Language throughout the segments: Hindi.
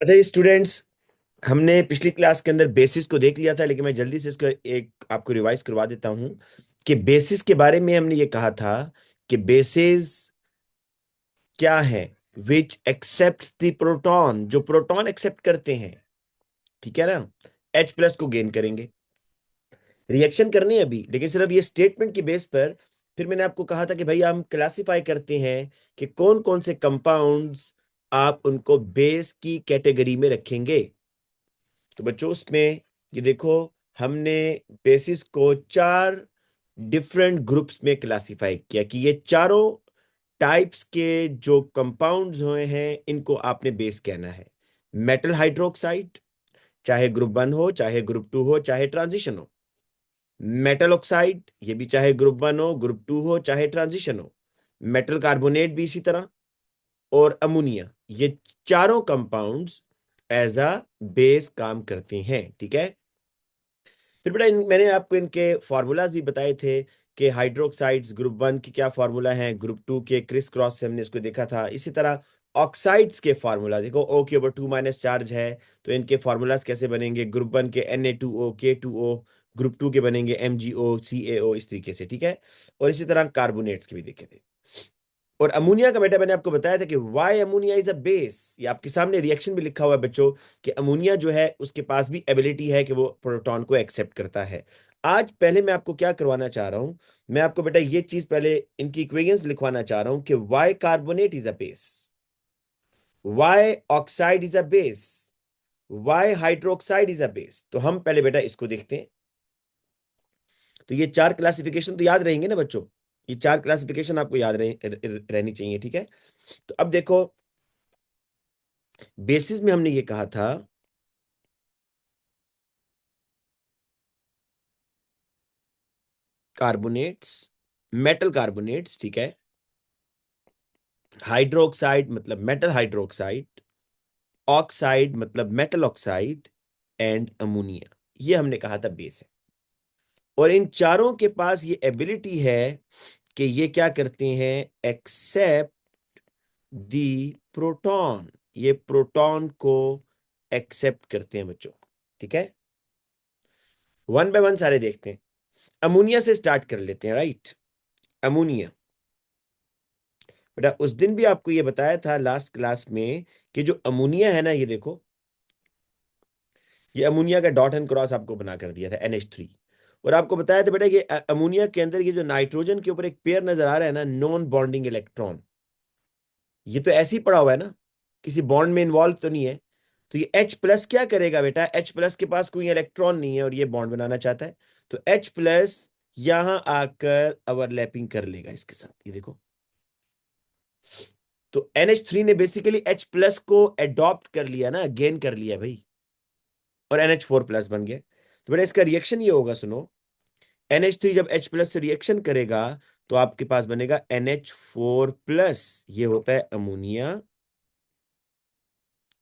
अच्छा स्टूडेंट्स, हमने पिछली क्लास के अंदर बेसिस को देख लिया था, लेकिन मैं जल्दी से इसको एक आपको रिवाइज करवा देता हूं कि बेसिस के बारे में हमने ये कहा था कि बेसिस क्या है। विच एक्सेप्ट द प्रोटॉन, जो प्रोटॉन एक्सेप्ट करते हैं, ठीक है ना। H प्लस को गेन करेंगे, रिएक्शन करनी है अभी, लेकिन सिर्फ ये स्टेटमेंट की बेस पर। फिर मैंने आपको कहा था कि भाई हम क्लासिफाई करते हैं कि कौन कौन से कंपाउंड्स आप उनको बेस की कैटेगरी में रखेंगे। तो बच्चों उसमें ये देखो, हमने बेसिस को चार डिफरेंट ग्रुप्स में क्लासिफाई किया कि ये चारों टाइप्स के जो कंपाउंड्स हुए हैं इनको आपने बेस कहना है। मेटल हाइड्रोक्साइड, चाहे ग्रुप 1 हो, चाहे ग्रुप 2 हो, चाहे ट्रांजिशन हो। मेटल ऑक्साइड, ये भी चाहे ग्रुप 1 हो, ग्रुप 2 हो, चाहे ट्रांजिशन हो। मेटल कार्बोनेट भी इसी तरह। और अमोनिया, ये चारों कंपाउंड्स एज अ बेस काम करते हैं, ठीक है। फिर बेटा मैंने आपको इनके फार्मूलाज भी बताए थे कि हाइड्रोक्साइड्स ग्रुप 1 की क्या फार्मूला है, ग्रुप 2 के क्रिस क्रॉस से हमने इसको देखा था। इसी तरह ऑक्साइड्स के फार्मूला देखो, O/2 चार्ज है, तो इनके फार्मूलाज कैसे बनेंगे। ग्रुप 1 के Na2O K2O, ग्रुप 2 के बनेंगे MgO CaO, इस तरीके से, ठीक है। और इसी तरह कार्बोनेट्स के भी देखे थे। और अमोनिया का बेटा मैंने आपको बताया था कि why ammonia is a base. ये आपके सामने रिएक्शन भी लिखा हुआ है बच्चों, कि अमोनिया जो है उसके पास भी एबिलिटी है कि वो प्रोटॉन को एक्सेप्ट करता है। आज पहले मैं आपको क्या करवाना चाह रहा हूं, मैं आपको बेटा ये चीज पहले इनकी इक्वेशंस लिखवाना चाह रहा हूं कि why carbonate is a base, why oxide is a base, why hydroxide is a base. तो हम पहले बेटा इसको देखते हैं। तो ये चार क्लासिफिकेशन तो याद रहेंगे ना बच्चों, ये चार क्लासिफिकेशन आपको याद रहनी चाहिए, ठीक है। तो अब देखो, बेसिस में हमने ये कहा था कार्बोनेट्स, मेटल कार्बोनेट्स, ठीक है। हाइड्रोक्साइड मतलब मेटल हाइड्रोक्साइड, ऑक्साइड मतलब मेटल ऑक्साइड, एंड अमोनिया, ये हमने कहा था बेस है। और इन चारों के पास ये एबिलिटी है कि ये क्या करते हैं, एक्सेप्ट दी प्रोटॉन, ये प्रोटॉन को एक्सेप्ट करते हैं बच्चों, ठीक है। वन बाय वन सारे देखते हैं। अमोनिया से स्टार्ट कर लेते हैं, राइट। अमोनिया, बेटा उस दिन भी आपको ये बताया था लास्ट क्लास में कि जो अमोनिया है ना, ये देखो, ये अमोनिया का डॉट एंड क्रॉस आपको बना कर दिया था NH3। और आपको बताया था बेटा ये अमोनिया के अंदर ये जो नाइट्रोजन के ऊपर एक पेयर नजर आ रहा है ना, नॉन बॉन्डिंग इलेक्ट्रॉन, ये तो ऐसे ही पड़ा हुआ है ना, किसी बॉन्ड में इन्वॉल्व तो नहीं है। तो ये H प्लस क्या करेगा बेटा, H प्लस के पास कोई इलेक्ट्रॉन नहीं है और ये बॉन्ड बनाना चाहता है, तो H प्लस यहां आकर ओवरलैपिंग कर लेगा इसके साथ, ये देखो। तो NH3 ने बेसिकली H प्लस को एडॉप्ट कर लिया ना, गेन कर लिया भाई, और NH4 प्लस बन गया। तो बेटा इसका रिएक्शन ये होगा, सुनो। NH3 जब H प्लस से रिएक्शन करेगा तो आपके पास बनेगा NH4 प्लस, ये होता है अमोनिया,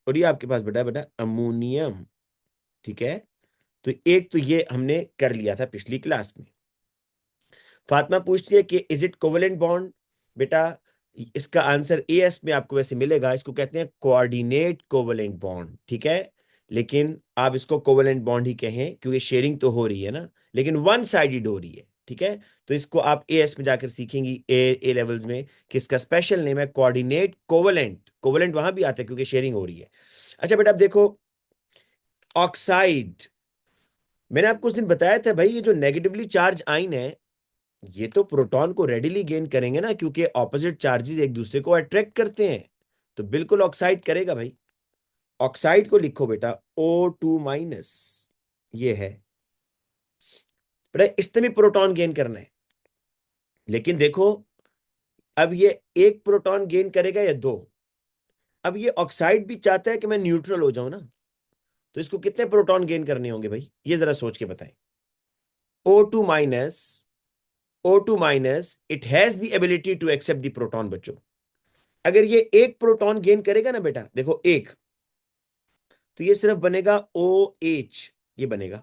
और ये आपके पास बेटा बेटा अमोनियम, ठीक है। तो एक तो ये हमने कर लिया था पिछली क्लास में। फातिमा पूछती है कि इज इट कोवेलेंट बॉन्ड। बेटा इसका आंसर AS में आपको वैसे मिलेगा, इसको कहते हैं कोऑर्डिनेट कोवेलेंट बॉन्ड, ठीक है। लेकिन आप इसको कोवेलेंट बॉन्ड ही कहें क्योंकि शेयरिंग तो हो रही है ना, लेकिन वन साइडेड हो रही है, ठीक है। तो इसको आप AS में जाकर सीखेंगी, ए लेवल्स में, कि इसका स्पेशल नेम है कोऑर्डिनेट कोवेलेंट। कोवेलेंट वहां भी आता है क्योंकि शेयरिंग हो रही है। अच्छा बेटा अब देखो, ऑक्साइड, मैंने आपको उस दिन बताया था भाई, ये जो नेगेटिवली चार्ज आइन है, ये तो प्रोटॉन को रेडिली गेन करेंगे ना, क्योंकि ऑपोजिट चार्जेस एक दूसरे को अट्रैक्ट करते हैं। तो बिल्कुल ऑक्साइड करेगा भाई। ऑक्साइड को लिखो बेटा O2-, ये है बेटा, इससे भी प्रोटॉन गेन करना है। लेकिन देखो, अब ये एक प्रोटॉन गेन करेगा या दो। अब ये ऑक्साइड भी चाहता है कि मैं न्यूट्रल हो जाऊं ना, तो इसको कितने प्रोटॉन गेन करने होंगे भाई, ये जरा सोच के बताएं। O2-, O2-, it has the ability to accept the proton बच्चों। अगर ये एक प्रोटॉन गेन करेगा ना बेटा, देखो एक, तो ये सिर्फ बनेगा OH, ये बनेगा।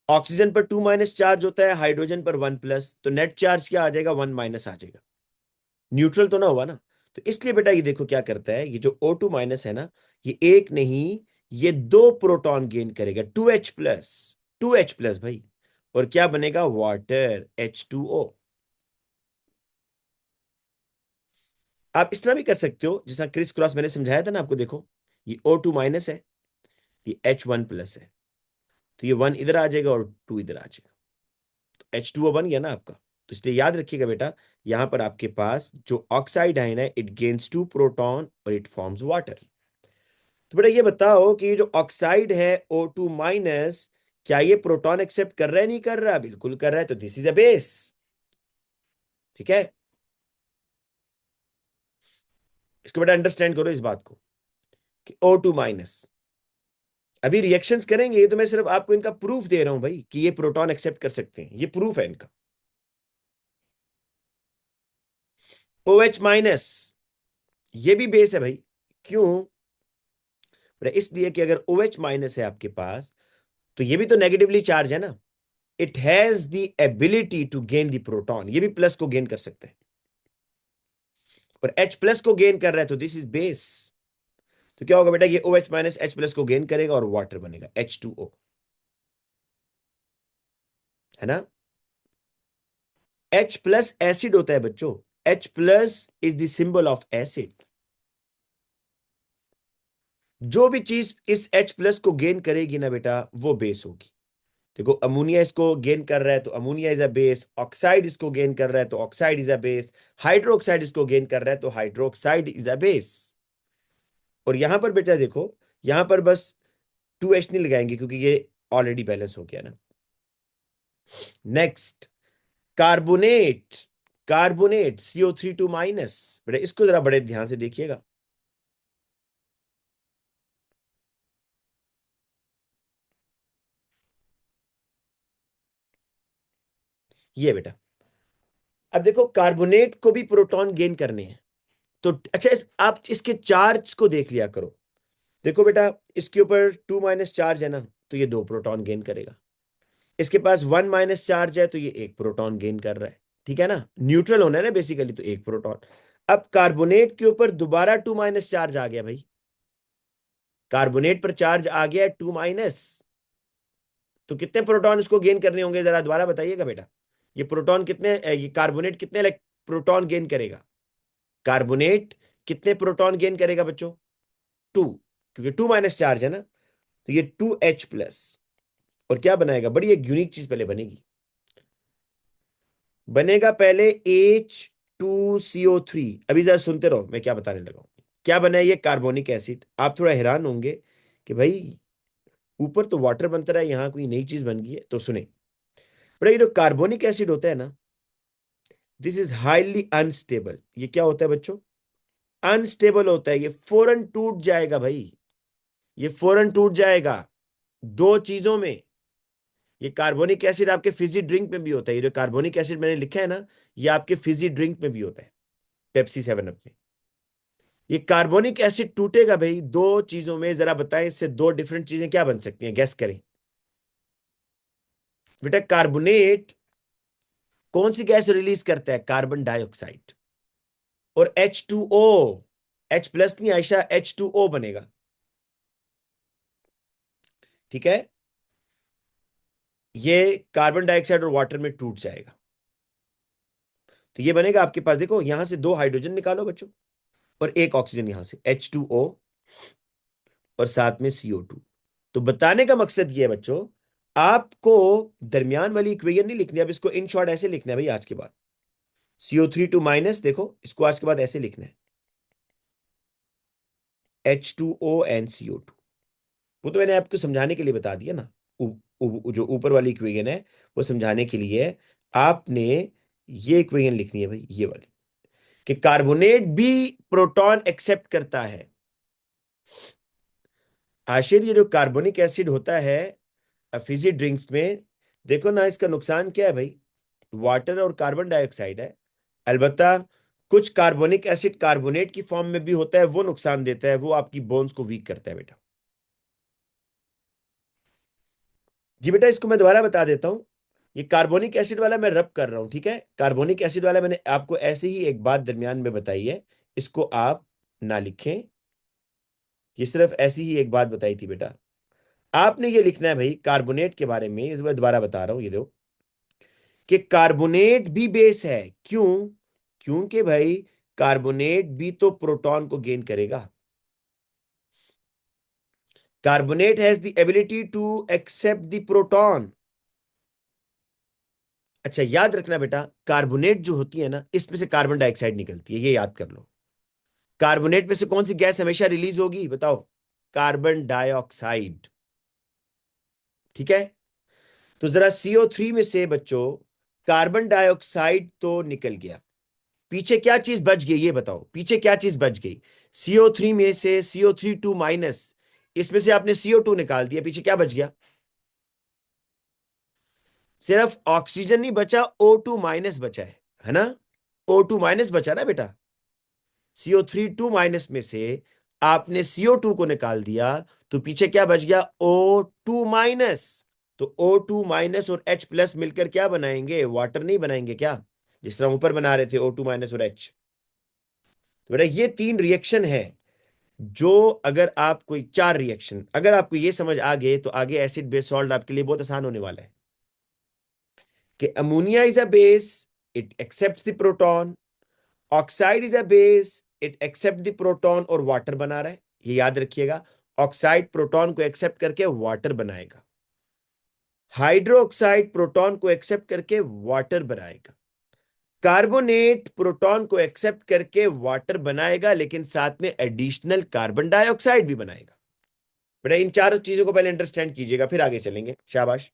ऑक्सीजन पर 2- चार्ज होता है, हाइड्रोजन पर 1+, तो नेट चार्ज क्या आ जाएगा, 1- आ जाएगा। न्यूट्रल तो ना हुआ ना। तो इसलिए बेटा ये देखो क्या करता है, ये जो O2 माइनस है ना, ये एक नहीं, ये दो प्रोटॉन गेन करेगा, 2H+, 2H+ भाई। और क्या बनेगा, वाटर, H2O। आप इस तरह भी कर सकते हो, जिस तरह क्रिस क्रॉस मैंने समझाया था ना आपको, देखो ये O2 माइनस है, ये H1+ है, तो ये 1 इधर आ जाएगा और 2 इधर आ जाएगा, तो H2O बन गया ना आपका। तो इसलिए याद रखिएगा बेटा, यहां पर आपके पास जो ऑक्साइड आयन है, इट गेन्स 2 प्रोटॉन और इट फॉर्म्स वाटर। तो बेटा ये बताओ कि ये जो ऑक्साइड है O2 माइनस, क्या ये प्रोटॉन एक्सेप्ट कर रहा है, नहीं कर रहा, बिल्कुल कर रहा है, तो दिस इज अ बेस। ठीक है, इसको बेटा अंडरस्टैंड करो इस बात को, कि O2 माइनस अभी रिएक्शंस करेंगे, ये तो मैं सिर्फ आपको इनका प्रूफ दे रहा हूं भाई, कि ये प्रोटॉन एक्सेप्ट कर सकते हैं, ये प्रूफ है इनका। OH- ये भी बेस है भाई। क्यों? इसलिए कि अगर OH- है आपके पास, तो ये भी तो नेगेटिवली चार्ज है ना, it has the ability to gain the proton, ये भी प्लस को गेन कर सकते हैं, और H+ को गेन कर रहा है, तो दिस इज बेस। तो क्या होगा बेटा, ये OH- H+ को गेन करेगा और वाटर बनेगा, H2O, है ना। H+ एसिड होता है बच्चों, H+ is the symbol of acid. जो भी चीज इस H+ को गेन करेगी ना बेटा, वो बेस होगी। देखो अमोनिया इसको गेन कर रहा है, तो ammonia is a base, oxide इसको गेन कर रहा है, तो oxide is a base, hydroxide इसको गेन कर रहा है, तो हाइड्रोक्साइड इज अ बेस। और यहां पर बेटा देखो, यहां पर बस 2H नहीं लगाएंगे, क्योंकि ये ऑलरेडी बैलेंस हो गया ना। Next, carbonate, carbonate CO3 2 minus, बेटा इसको जरा बड़े ध्यान से देखिएगा। ये बेटा, अब देखो कार्बोनेट को भी प्रोटॉन गेन करने हैं, तो अच्छा आप इसके चार्ज को देख लिया करो। देखो बेटा, इसके ऊपर 2 माइनस चार्ज है ना, तो ये 2 प्रोटॉन गेन करेगा। इसके पास 1 माइनस चार्ज है, तो ये 1 प्रोटॉन गेन कर रहा है। ठीक है ना, न्यूट्रल होना है ना बेसिकली, तो 1 प्रोटॉन। अब कार्बोनेट के ऊपर दोबारा 2 माइनस चार्ज आ गया भाई, कार्बोनेट पर चार्ज आ गया 2 माइनस, तो कितने प्रोटॉन इसको गेन करने होंगे, जरा दोबारा बताइएगा बेटा। ये प्रोटॉन कितने, ये कार्बोनेट कितने प्रोटॉन गेन करेगा, कार्बोनेट कितने प्रोटॉन गेन करेगा बच्चों, 2, क्योंकि 2 माइनस चार्ज है ना, तो ये 2H+। और क्या बनाएगा, बड़ी एक यूनिक चीज पहले बनेगी, बनेगा पहले H2CO3। अभी जरा सुनते रहो मैं क्या बताने लगा हूं। क्या बना है ये, कार्बोनिक एसिड। आप थोड़ा हैरान होंगे कि भाई ऊपर तो वाटर बनता रहा है, यहां कोई नई चीज बन गई है, तो सुने। बड़ा ये जो कार्बोनिक एसिड होता है ना, दिस इज हाईली अनस्टेबल। ये क्या होता है बच्चों, अनस्टेबल होता है, ये फौरन टूट जाएगा भाई, ये फौरन टूट जाएगा दो चीजों में। ये कार्बोनिक एसिड आपके फिजी ड्रिंक में भी होता है, ये जो कार्बोनिक एसिड मैंने लिखा है ना, ये आपके फिजी ड्रिंक में भी होता है, पेप्सी 7 अप में। ये कार्बोनिक एसिड टूटेगा भाई दो चीजों में, जरा बताएं इससे दो डिफरेंट चीजें क्या बन सकती हैं, गैस करें बेटा। कार्बोनेट कौन सी गैस रिलीज करता है, कार्बन डाइऑक्साइड। और H2O, H+ नहीं आयशा, H2O बनेगा। ठीक है, ये कार्बन डाइऑक्साइड और वाटर में टूट जाएगा, तो ये बनेगा आपके पास, देखो यहां से दो हाइड्रोजन निकालो बच्चों, और एक ऑक्सीजन, यहां से H2O, और साथ में CO2। तो बताने का मकसद ये है बच्चों, आपको दरमियान वाली इक्वेशन नहीं लिखनी, अब इसको इन शॉर्ट ऐसे लिखना है भाई आज के बाद। CO3 2 माइनस, देखो इसको आज के बाद ऐसे लिखना है, H2O and CO2। वो तो मैंने आपको समझाने के लिए बता दिया ना, जो ऊपर वाली इक्वेशन है, वो समझाने के लिए आपने ये इक्वेशन लिखनी है भाई, ये वाली, कि कार्बोनेट भी प्रोटॉन एक्सेप्ट करता है। आखिर ये जो कार्बोनिक एसिड होता है फिजी ड्रिंक्स में, देखो ना इसका नुकसान क्या है भाई, वाटर और कार्बन डाइऑक्साइड है। अलबत्ता कुछ कार्बोनिक एसिड कार्बोनेट की फॉर्म में भी होता है, वो नुकसान देता है, वो आपकी बोन्स को वीक करता है बेटा। जी बेटा, इसको मैं दोबारा बता देता हूं, ये कार्बोनिक एसिड वाला मैं रब कर रहा हूं, ठीक है। कार्बोनिक एसिड वाला मैंने आपको ऐसे ही एक बात दरमियान में बताई है, इसको आप ना लिखें। ये सिर्फ ऐसी ही एक बात बताई थी बेटा। आपने ये लिखना है भाई कार्बोनेट के बारे में, इस बार दोबारा बता रहा हूं, ये दो कि कार्बोनेट भी बेस है। क्यों? क्योंकि भाई कार्बोनेट भी तो प्रोटॉन को गेन करेगा। Carbonate has the ability to accept the proton. अच्छा याद रखना बेटा, कार्बोनेट जो होती है ना, इसमें से कार्बन डाइऑक्साइड निकलती है, ये याद कर लो। कार्बोनेट में से कौन सी गैस हमेशा रिलीज होगी बताओ? Carbon dioxide. ठीक है। तो जरा CO3 में से बच्चों कार्बन डाइऑक्साइड तो निकल गया, पीछे क्या चीज बच गई ये बताओ, पीछे क्या चीज बच गई? CO3 में से CO3 2 माइनस, इसमें से आपने CO2 निकाल दिया, पीछे क्या बच गया? सिर्फ ऑक्सीजन नहीं बचा, O2 माइनस बचा है ना? O2 माइनस बचा ना बेटा। CO3 2 माइनस में से आपने CO2 को निकाल दिया, तो पीछे क्या बच गया? O2 minus. तो O2 माइनस और H प्लस मिलकर क्या बनाएंगे? वाटर नहीं बनाएंगे क्या? जिस तरह ऊपर बना रहे थे O2 माइनस और H। तो बेटा ये 3 रिएक्शन है, जो अगर आप कोई 4 रिएक्शन अगर आपको ये समझ आ गए, तो आगे एसिड बेस सॉल्ट आपके लिए बहुत आसान होने वाला है। कि ammonia is a base, it accepts the proton. Oxide is a base, it accept the proton और वाटर बना रहा है। ये याद रखिएगा, ऑक्साइड प्रोटॉन को एक्सेप्ट करके वाटर बनाएगा। हाइड्रोक्साइड प्रोटॉन को एक्सेप्ट करके वाटर बनाएगा। कार्बोनेट प्रोटॉन को एक्सेप्ट करके वाटर बनाएगा, लेकिन साथ में एडिशनल कार्बन डाइऑक्साइड भी बनाएगा। बेटा इन 4 चीजों को पहले अंडरस्टैंड कीजिएगा, फिर आगे चलेंगे। शाबाश,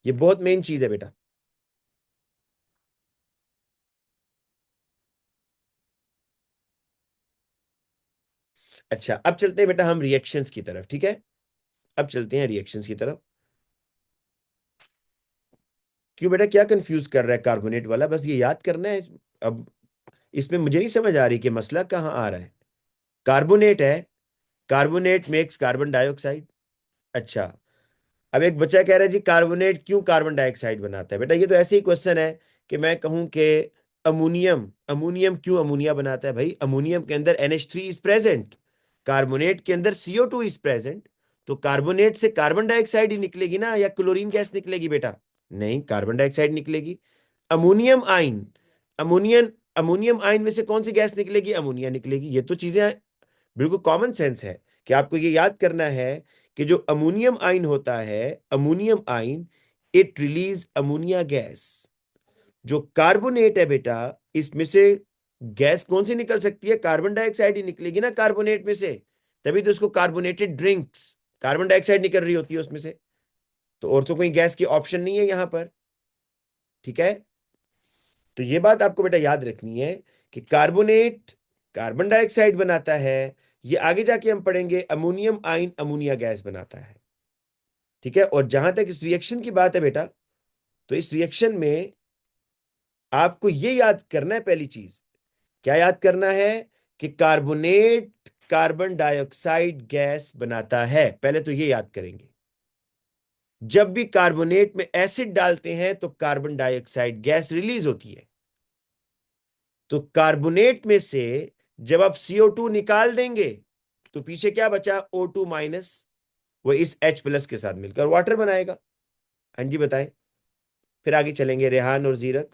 ये बहुत मेन चीज है बेटा। अच्छा अब चलते हैं बेटा हम रिएक्शंस की तरफ, ठीक है? अब चलते हैं रिएक्शंस की तरफ। क्यों बेटा, क्या कंफ्यूज कर रहा है कार्बोनेट वाला? बस ये याद करना है। अब इसमें मुझे नहीं समझ आ रही कि मसला कहाँ आ रहा है। कार्बोनेट है, कार्बोनेट मेक्स कार्बन डाइऑक्साइड। अच्छा, अब एक बच्चा कह रहा है जी कार्बोनेट क्यों कार्बन डाइऑक्साइड बनाता है? बेटा ये तो ऐसे ही क्वेश्चन है कि मैं कहूं कि अमोनियम अमोनियम क्यों अमोनिया बनाता है? भाई अमोनियम के अंदर NH3 इज प्रेजेंट, कार्बोनेट के अंदर CO2 इज प्रेजेंट। तो कार्बोनेट से कार्बन डाइऑक्साइड ही निकलेगी ना, या क्लोरीन गैस निकलेगी बेटा? नहीं, कार्बन डाइऑक्साइड निकलेगी। अमोनियम आइन अमोनियन अमोनियम आइन में से कौन सी गैस निकलेगी? अमोनिया निकलेगी। ये तो चीजें बिल्कुल कॉमन सेंस है कि आपको ये याद करना है कि जो अमोनियम आइन होता है, अमोनियम आइन, इट रिलीज अमोनिया गैस। जो कार्बोनेट है बेटा, इसमें से गैस कौन सी निकल सकती है? कार्बन डाइऑक्साइड ही निकलेगी ना कार्बोनेट में से। तभी तो उसको कार्बोनेटेड ड्रिंक्स, कार्बन डाइऑक्साइड निकल रही होती है उसमें से। तो और तो कोई गैस की ऑप्शन नहीं है यहां पर। ठीक है, तो ये बात आपको बेटा याद रखनी है कि कार्बोनेट कार्बन डाइऑक्साइड बनाता है। ये आगे जाके हम पढ़ेंगे, अमोनियम आइन अमोनिया गैस बनाता है। ठीक है, और जहां तक इस रिएक्शन की बात है बेटा, तो इस रिएक्शन में आपको ये याद करना है, पहली चीज क्या याद करना है? कि कार्बोनेट कार्बन डाइऑक्साइड गैस बनाता है, पहले तो ये याद करेंगे। जब भी कार्बोनेट में एसिड डालते हैं तो कार्बन डाइऑक्साइड गैस रिलीज होती है। तो कार्बोनेट में से जब आप CO2 निकाल देंगे, तो पीछे क्या बचा? O2 माइनस, वो इस H प्लस के साथ मिलकर वाटर बनाएगा। हाँ जी बताएं, फिर आगे चलेंगे रेहान और जीरक।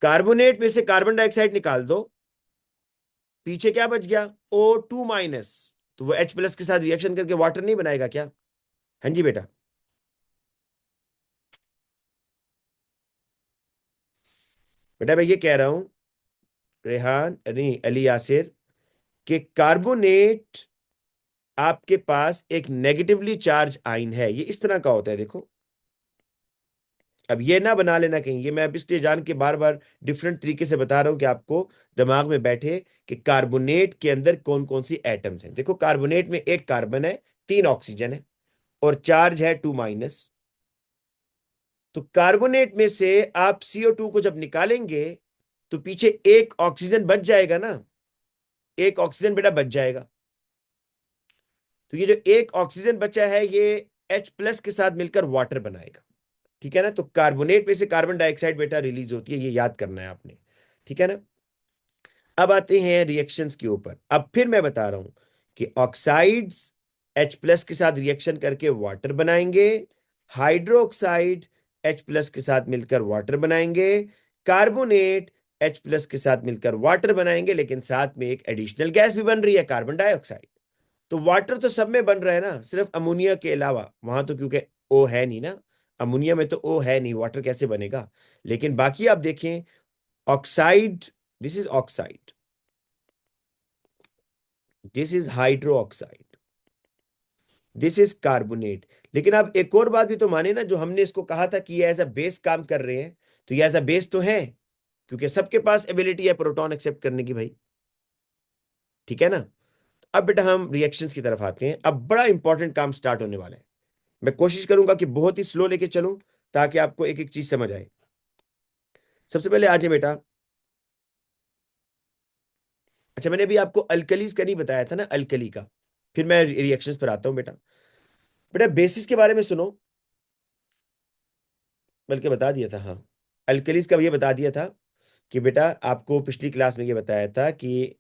कार्बोनेट में से कार्बन डाइऑक्साइड निकाल दो, पीछे क्या बच गया? O2 minus. तो वो H प्लस के साथ रिएक्शन करके वाटर नहीं बनाएगा क्या? हाँ जी बेटा। बेटा मैं ये कह रहा हूं, रेहान नहीं अली यासिर, कि कार्बोनेट आपके पास एक नेगेटिवली चार्ज आइन है। ये इस तरह का होता है, देखो। अब ये ना बना लेना कहीं, ये मैं अब इसलिए जान के बार बार डिफरेंट तरीके से बता रहा हूं कि आपको दिमाग में बैठे कि कार्बोनेट के अंदर कौन कौन सी एटम्स हैं। देखो कार्बोनेट में एक कार्बन है, 3 ऑक्सीजन है, और चार्ज है 2 माइनस। तो कार्बोनेट में से आप CO2 को जब निकालेंगे, तो पीछे एक ऑक्सीजन बच जाएगा ना, एक ऑक्सीजन बेटा बच जाएगा। तो ये जो एक ऑक्सीजन बचा है, ये H प्लस के साथ मिलकर वाटर बनाएगा। ठीक है ना। तो कार्बोनेट में से कार्बन डाइऑक्साइड बेटा रिलीज होती है, ये याद करना है आपने। ठीक है ना। अब आते हैं रिएक्शंस के ऊपर। अब फिर मैं बता रहा हूं कि ऑक्साइड्स H+ के साथ रिएक्शन करके वाटर बनाएंगे, हाइड्रोक्साइड H+ के साथ मिलकर वाटर बनाएंगे, कार्बोनेट H+ के साथ मिलकर वाटर बनाएंगे, लेकिन साथ में एक एडिशनल गैस भी बन रही है, कार्बन डाइऑक्साइड। तो वाटर तो सब में बन रहा है ना, सिर्फ अमोनिया के अलावा। वहां तो क्योंकि ओ है नहीं ना, अमोनिया में तो ओ है नहीं, वाटर कैसे बनेगा। लेकिन बाकी आप देखें, oxide, this is oxide, this is hydro oxide, this is carbonate. लेकिन आप एक और बात भी तो माने ना, जो हमने इसको कहा था कि ये एज अ बेस काम कर रहे हैं, तो ये एज अ बेस तो है, क्योंकि सबके पास एबिलिटी है प्रोटॉन एक्सेप्ट करने की भाई। ठीक है ना। अब बेटा हम रिएक्शंस की तरफ आते हैं। अब बड़ा इंपॉर्टेंट काम स्टार्ट होने वाला है। मैं कोशिश करूंगा कि बहुत ही स्लो लेके चलूं, ताकि आपको एक एक चीज समझ आए। सबसे पहले आ जाए बेटा। अच्छा, मैंने अभी आपको अल्कलीज का नहीं बताया था ना, अल्कली का। फिर मैं रिएक्शंस पर आता हूं बेटा। बेटा बेसिस के बारे में सुनो, बल्कि बता दिया था, हाँ। अल्कलीज का ये बता दिया था कि बेटा आपको पिछली क्लास में ये बताया था कि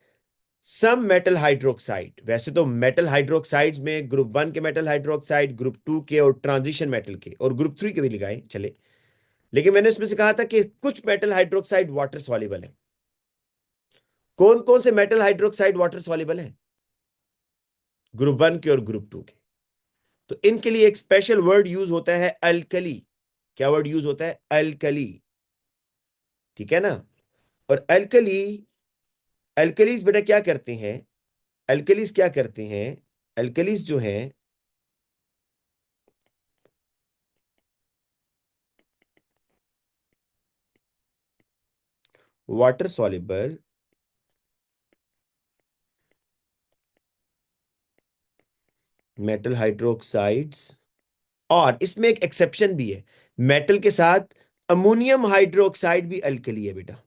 सम मेटल हाइड्रोक्साइड, वैसे तो मेटल हाइड्रोक्साइड्स में ग्रुप 1 के मेटल हाइड्रोक्साइड, ग्रुप 2 के और ट्रांजिशन मेटल के और ग्रुप 3 के भी लिखाए चले। लेकिन मैंने उसमें से कहा था कि कुछ मेटल हाइड्रोक्साइड वाटर सॉल्युबल है। कौन कौन से मेटल हाइड्रोक्साइड वाटर सॉल्युबल है? ग्रुप 1 के और ग्रुप 2 के। तो इनके लिए एक स्पेशल वर्ड यूज होता है, अल्कली। क्या वर्ड यूज होता है? अल्कली। ठीक है ना। और अल्कली, अल्कलीज बेटा क्या करते हैं? अल्कलीज क्या करते हैं? अल्कलीज जो है, वाटर सॉल्युबल मेटल हाइड्रोक्साइड्स। और इसमें एक एक्सेप्शन भी है, मेटल के साथ अमोनियम हाइड्रोक्साइड भी अल्कली है बेटा।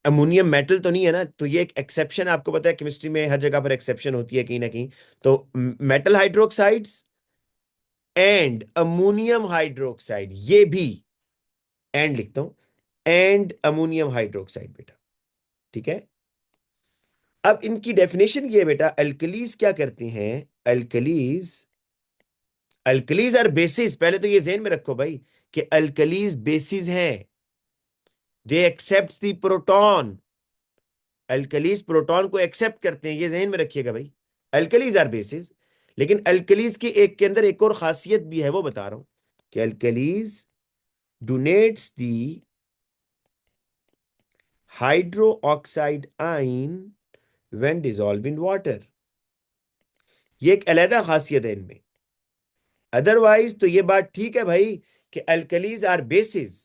अमोनियम मेटल तो नहीं है ना, तो ये एक एक्सेप्शन। आपको पता है केमिस्ट्री में हर जगह पर एक्सेप्शन होती है कहीं ना कहीं। तो metal hydroxides and ammonium hydroxide, ये भी एंड लिखता हूं, एंड अमोनियम हाइड्रोक्साइड बेटा। ठीक है। अब इनकी डेफिनेशन ये है बेटा, अल्कलीज क्या करते हैं? Alkalis, alkalis are bases. पहले तो ये ज़हन में रखो भाई कि अल्कलीज बेसिस हैं, they accept the proton. Alkalis proton को एक्सेप्ट करते हैं, ये ज़हन में रखिएगा भाई। Alkalis are bases. लेकिन अल्कलीज की एक के अंदर एक और खासियत भी है, वो बता रहा हूं कि अल्कलीज डोनेट्स दी हाइड्रो ऑक्साइड आइन व्हेन डिजॉल्व इन वाटर। ये एक अलग खासियत है इनमें। अदरवाइज तो ये बात ठीक है भाई कि alkalis are bases,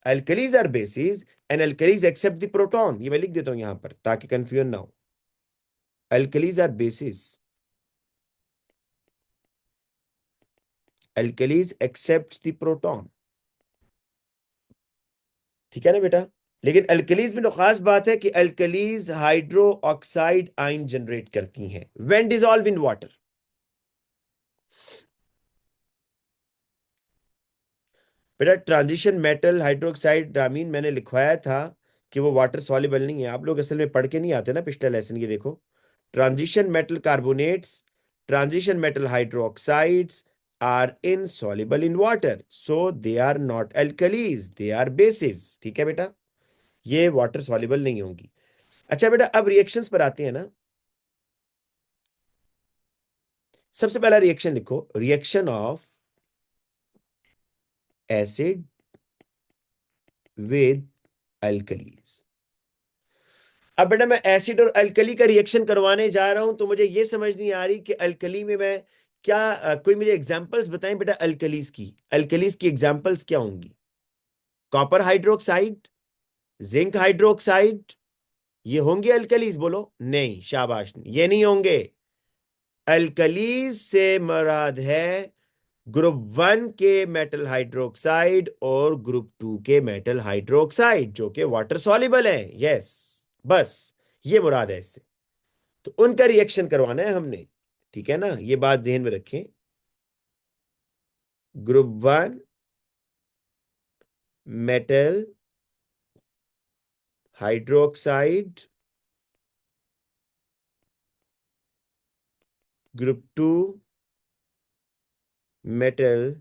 alkalis are bases and alkalis accept the proton. ये मैं लिख देता हूं यहां पर ताकि कंफ्यूजन ना हो। Alkalis are bases, alkalis accept the proton. ठीक है ना बेटा। लेकिन अल्कलीज में तो खास बात है कि अल्कलीज हाइड्रो ऑक्साइड आइन जनरेट करती हैं व्हेन डिजॉल्व इन वाटर। बेटा ट्रांजिशन मेटल हाइड्रोक्साइड डामीन मैंने लिखवाया था कि वो वाटर सॉल्युबल नहीं है। आप लोग असल में पढ़ के नहीं आते ना पिछले लेसन। ये देखो, transition metal carbonates, transition metal hydroxides are insoluble in water, so they are not alkalis, they are bases. ठीक है बेटा, ये वाटर सॉल्युबल नहीं होंगी। अच्छा बेटा, अब रिएक्शंस पर आते हैं ना। सबसे पहला रिएक्शन लिखो, reaction of acid with alkalis. अब बेटा मैं एसिड और अल्कली का रिएक्शन करवाने जा रहा हूं, तो मुझे यह समझ नहीं आ रही कि अल्कली में मैं क्या, कोई मुझे एग्जांपल्स बताएं बेटा अल्कलीज की। अल्कलीज की एग्जांपल्स क्या होंगी? कॉपर हाइड्रोक्साइड, जिंक हाइड्रोक्साइड, ये होंगे अल्कलीज? बोलो नहीं, शाबाश, ये नहीं होंगे। अल्कलीज से मुराद है ग्रुप 1 के मेटल हाइड्रोक्साइड और ग्रुप 2 के मेटल हाइड्रोक्साइड, जो कि वाटर सॉल्युबल है। यस, बस ये मुराद है इससे। तो उनका रिएक्शन करवाना है हमने। ठीक है ना, ये बात ध्यान में रखें। Group 1 metal hydroxide group two metal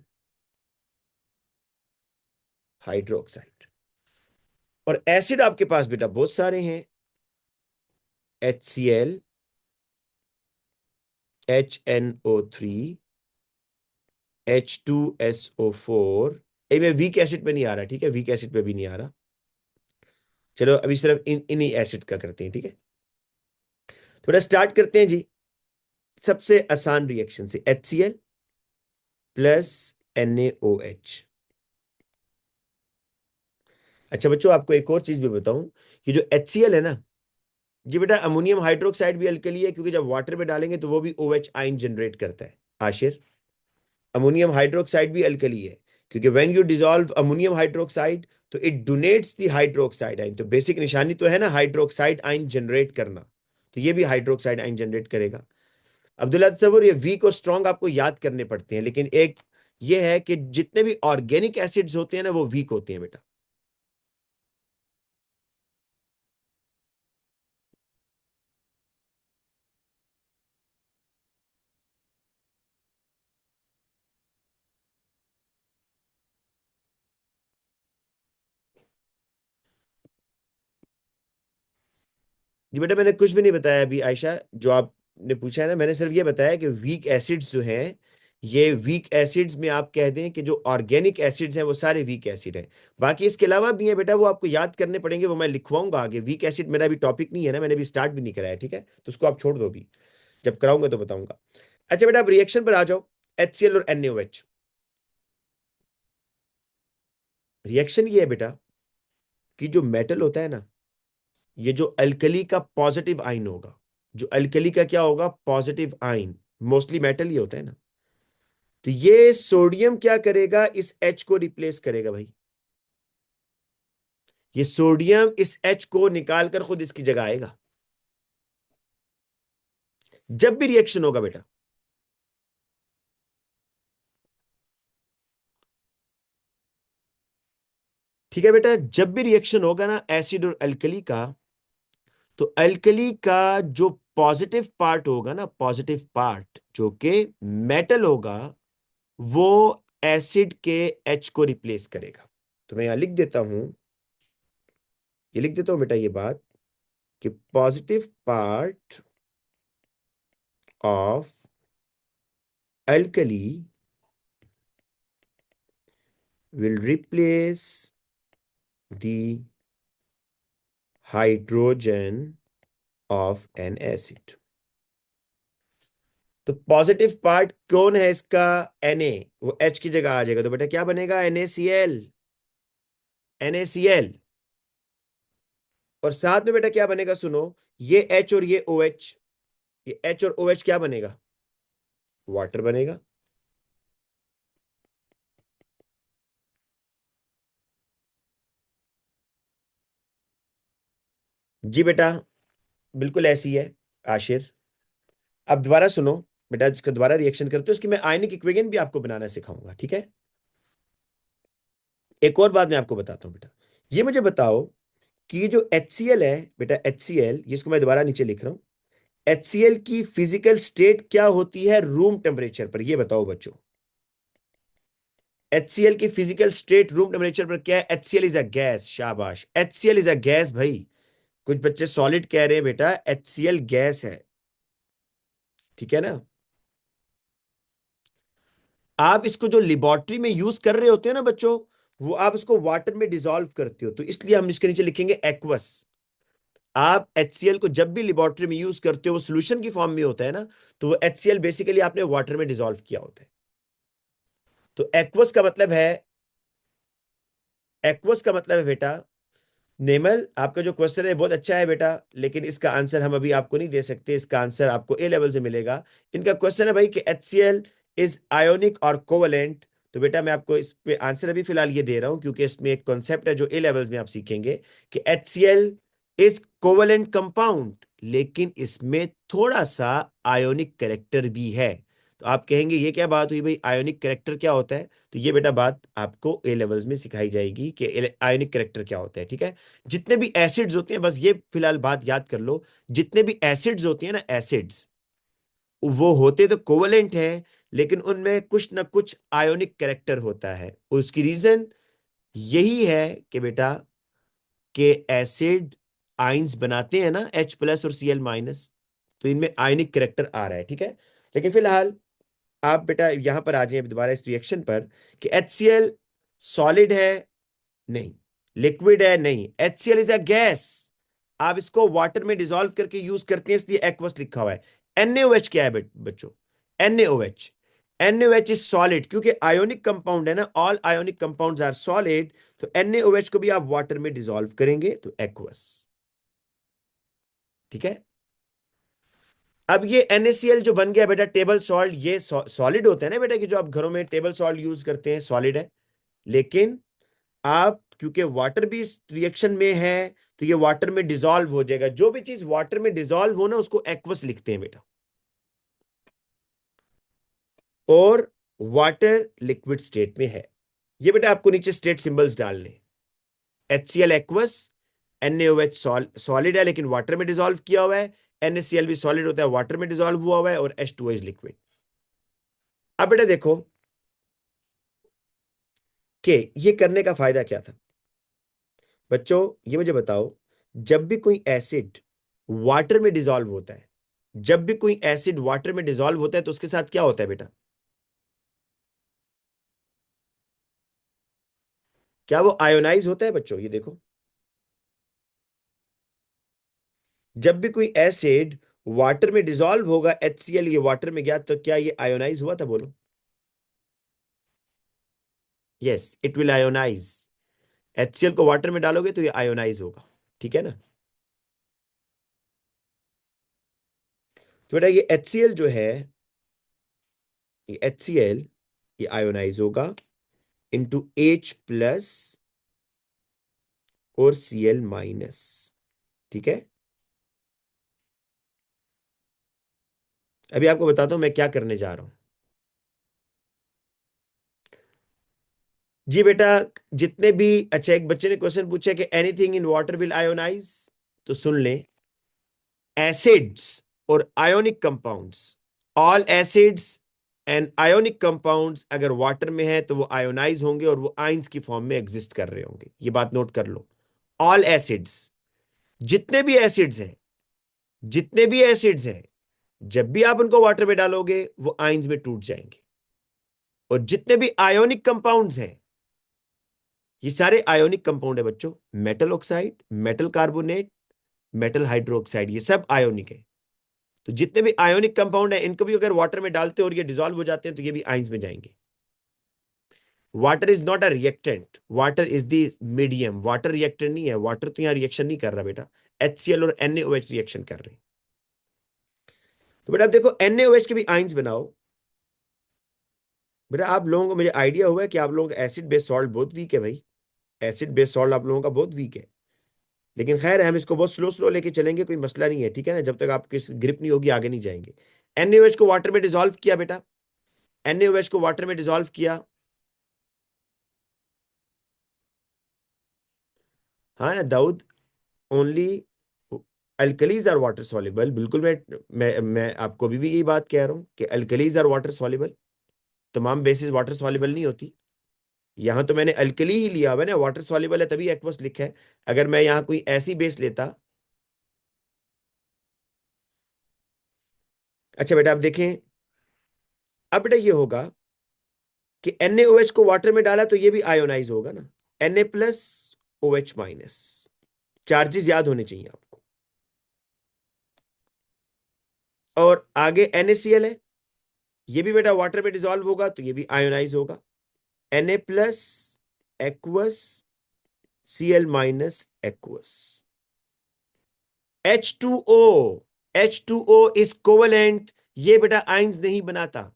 hydroxide. और एसिड आपके पास बेटा बहुत सारे हैं। HCl, HNO3, H2SO4। मैं वीक एसिड पे नहीं आ रहा, ठीक है, वीक एसिड पे भी नहीं आ रहा। चलो अभी सिर्फ इन्हीं एसिड का करते हैं, ठीक है। थोड़ा स्टार्ट करते हैं जी सबसे आसान रिएक्शन से, HCl प्लस NaOH। अच्छा बच्चों, आपको एक और चीज भी बताऊं, कि जो HCl है ना, ये बेटा अमोनियम हाइड्रोक्साइड भी अल्कली है, क्योंकि जब वाटर में डालेंगे तो वो भी OH आयन जनरेट करता है। आशिर, अमोनियम हाइड्रोक्साइड भी अल्कली है, क्योंकि when you dissolve ammonium hydroxide तो it donates the hydroxide ion. तो बेसिक निशानी तो है ना हाइड्रोक्साइड आयन जनरेट करना, तो ये भी हाइड्रोक्साइड आयन जनरेट करेगा। अब्दुल्ला तस्वुर, ये वीक और स्ट्रांग आपको याद करने पड़ते हैं, लेकिन एक ये है कि जितने भी ऑर्गेनिक एसिड्स होते हैं ना वो वीक होते हैं बेटा। जी बेटा, मैंने कुछ भी नहीं बताया अभी आयशा, जो आपने पूछा है ना, मैंने सिर्फ ये बताया कि वीक एसिड्स जो हैं, ये वीक एसिड्स में आप कह दें कि जो ऑर्गेनिक एसिड्स हैं वो सारे वीक एसिड हैं। बाकी इसके अलावा भी है बेटा, वो आपको याद करने पड़ेंगे, वो मैं लिखवाऊंगा आगे। वीक एसिड मेरा भी टॉपिक नहीं है ना, मैंने भी स्टार्ट भी नहीं कराया, ठीक है, तो उसको आप छोड़ दो भी, जब कराऊंगा तो बताऊंगा। अच्छा बेटा, अब रिएक्शन पर आ जाओ, HCl और NaOH। रिएक्शन ये है बेटा कि जो मेटल होता है ना, ये जो अल्कली का पॉजिटिव आइन होगा, जो अल्कली का क्या होगा, पॉजिटिव आइन, मोस्टली मेटल ही होता है ना, तो ये सोडियम क्या करेगा, इस H को रिप्लेस करेगा भाई। ये सोडियम इस H को निकालकर खुद इसकी जगह आएगा जब भी रिएक्शन होगा बेटा। ठीक है बेटा, जब भी रिएक्शन होगा ना एसिड और अल्कली का, तो अल्कली का जो पॉजिटिव पार्ट होगा ना, पॉजिटिव पार्ट जो कि मेटल होगा, वो एसिड के H को रिप्लेस करेगा। तो मैं यहां लिख देता हूं, ये लिख देता हूं बेटा ये बात, कि positive part of alkali will replace the hydrogen of an acid। तो पॉजिटिव पार्ट कौन है इसका, Na, वो H की जगह आ जाएगा, तो बेटा क्या बनेगा, NaCl। NaCl, और साथ में बेटा क्या बनेगा, सुनो, ये H और ये OH, ये H और OH क्या बनेगा, वाटर बनेगा। जी बेटा, बिल्कुल ऐसी है आशिर। अब दोबारा सुनो बेटा, जिसका दोबारा रिएक्शन करते हो उसकी मैं आयनिक इक्वेशन भी आपको बनाना सिखाऊंगा, ठीक है। एक और बात मैं आपको बताता हूं बेटा, ये मुझे बताओ कि ये जो HCl है बेटा, HCl, जिसको मैं दोबारा नीचे लिख रहा हूं, HCl की फिजिकल स्टेट क्या होती है रूम टेम्परेचर पर, ये बताओ बच्चों। HCl की फिजिकल स्टेट रूम टेम्परेचर पर क्या है, HCl इज अ गैस। शाबाश, HCl इज अ गैस भाई। कुछ बच्चे सॉलिड कह रहे हैं बेटा, HCl गैस है, ठीक है ना। आप इसको जो लिबॉर्ट्री में यूज कर रहे होते हो ना बच्चों, वो आप इसको वाटर में डिसॉल्व करते हो, तो इसलिए हम इसके नीचे लिखेंगे एक्वस। आप HCl को जब भी लिबॉर्ट्री में यूज करते हो वो सोल्यूशन की फॉर्म में होता है ना, तो वो HCl बेसिकली आपने वाटर में डिसॉल्व किया होता है। तो एक्वस का मतलब है, एक्वस का मतलब है बेटा, नेमल, आपका जो क्वेश्चन है बहुत अच्छा है बेटा, लेकिन इसका आंसर हम अभी आपको नहीं दे सकते, इसका आंसर आपको ए लेवल से मिलेगा। इनका क्वेश्चन है भाई कि HCl इज आयोनिक और कोवलेंट। तो बेटा मैं आपको इस पे आंसर अभी फिलहाल ये दे रहा हूं, क्योंकि इसमें एक कॉन्सेप्ट है जो ए लेवल्स में आप सीखेंगे, कि HCl इज कोवलेंट कंपाउंड, लेकिन इसमें थोड़ा सा आयोनिक कैरेक्टर भी है। तो आप कहेंगे ये क्या बात हुई भाई, आयोनिक करेक्टर क्या होता है? तो ये बेटा बात आपको ए लेवल्स में सिखाई जाएगी कि आयोनिक करेक्टर क्या होता है, ठीक है। जितने भी एसिड्स होते हैं, बस ये फिलहाल बात याद कर लो, जितने भी एसिड्स होती है ना, एसिड्स, वो होते तो कोवलेंट है, लेकिन उनमें कुछ ना कुछ आयोनिक कैरेक्टर होता है। उसकी रीजन यही है कि बेटा, के एसिड आयंस बनाते हैं ना, H+ और Cl-, तो इनमें आयनिक कैरेक्टर आ रहा है, ठीक है। लेकिन फिलहाल आप बेटा यहां पर आ जाए दोबारा इस रिएक्शन पर, कि HCl सॉलिड है? नहीं। लिक्विड है? नहीं। HCl is a gas. आप इसको वाटर में डिसॉल्व करके यूज करते हैं, इसलिए एक्वस लिखा हुआ है। NaOH क्या है बच्चों? NaOH, NaOH इज सॉलिड, क्योंकि आयोनिक कंपाउंड है ना, all ionic compounds are solid. तो NaOH को भी आप वाटर में डिसॉल्व करेंगे तो एक्वस, ठीक है। अब ये NaCl जो बन गया बेटा, टेबल सॉल्ट, ये सॉलिड होता है ना बेटा, कि जो आप घरों में टेबल सॉल्ट यूज करते हैं, सॉलिड है। लेकिन आप क्योंकि वाटर भी इस रिएक्शन में है, तो ये वाटर में डिसॉल्व हो जाएगा। जो भी चीज वाटर में डिसॉल्व हो ना, उसको एक्वस लिखते हैं बेटा। और वाटर लिक्विड स्टेट में है। ये बेटा आपको नीचे स्टेट सिंबल्स डालने। HCl एक्वस, NaOH सॉलिड है लेकिन वाटर में डिसॉल्व किया हुआ है, NaCl भी सॉलिड होता है, वाटर में डिसॉल्व हुआ हुआ है, और H2O इज लिक्विड। अब बेटा देखो कि ये करने का फायदा क्या था। बच्चों ये मुझे बताओ, जब भी कोई एसिड वाटर में डिसॉल्व होता है, जब भी कोई एसिड वाटर में डिसॉल्व होता है, तो उसके साथ क्या होता है बेटा? क्या वो आयोनाइज होता है बच्चों? ये देखो, जब भी कोई एसिड वाटर में डिसॉल्व होगा, HCl ये वाटर में गया, तो क्या ये आयोनाइज हुआ था? बोलो। Yes, it will ionise. HCl को वाटर में डालोगे तो ये आयोनाइज होगा, ठीक है ना। तो बेटा ये HCl जो है, ये HCl, ये आयोनाइज होगा इंटू H+ और Cl-, ठीक है। अभी आपको बताता हूं मैं क्या करने जा रहा हूं। जी बेटा, जितने भी, अच्छा एक बच्चे ने क्वेश्चन पूछा कि anything in water will ionise, तो सुन ले, एसिड्स और ionic compounds, all acids and ionic compounds अगर वाटर में है तो वो आयोनाइज होंगे और वो आइंस की फॉर्म में एग्जिस्ट कर रहे होंगे। ये बात नोट कर लो। ऑल एसिड्स, जितने भी एसिड्स हैं, जितने भी एसिड्स हैं, जब भी आप उनको वाटर में डालोगे वो आइंस में टूट जाएंगे। और जितने भी आयोनिक कंपाउंड्स हैं, ये सारे आयोनिक कंपाउंड है बच्चों। Metal oxide, metal carbonate, metal hydroxide, ये सब आयोनिक है। तो जितने भी आयोनिक कंपाउंड है, इनको भी अगर वाटर में डालते और ये डिसॉल्व हो जाते हैं, तो ये भी आइंस में जाएंगे। Water is not a reactant, water is the medium. Water reactant नहीं है, वाटर तो यहां रिएक्शन नहीं कर रहा बेटा, HCl और NaOH रिएक्शन कर रहे हैं। तो बेटा आप देखो, NaOH के भी आइंस बनाओ। बेटा आप लोगों को, मुझे आइडिया हुआ है कि आप लोगों का एसिड बेस सॉल्ट बहुत वीक है भाई। एसिड बेस सॉल्ट आप लोगों का बहुत वीक है। लेकिन खैर हम इसको बहुत स्लो स्लो लेके चलेंगे, कोई मसला नहीं है, ठीक है ना। जब तक आपकी ग्रिप नहीं होगी आगे नहीं जाएंगे। NaOH को वाटर में डिसॉल्व किया बेटा, NaOH को वाटर में डिसॉल्व किया, हाँ ना Dawood. Only alkalis are water soluble. बिल्कुल, मैं आपको अभी भी यही बात कह रहा हूं कि अल्कलीज आर वाटर सॉल्युबल। तमाम बेसिस वाटर सॉल्युबल नहीं होती। यहां तो मैंने अल्कली ही लिया हुआ है ना, वाटर सॉल्युबल है तभी एक्वस लिखा है। अगर मैं यहां कोई ऐसी बेस लेता, अच्छा बेटा आप देखें, अब बेटा ये होगा कि NaOH को वाटर में डाला तो ये भी आयोनाइज होगा ना, Na+OH-। चार्जेस याद होने चाहिए आपको। और आगे NaCl है, ये भी बेटा वाटर में डिसॉल्व होगा तो ये भी आयोनाइज होगा। Na+ aqueous, Cl- aqueous. H2O, H2O is covalent. ये बेटा आइंस नहीं बनाता।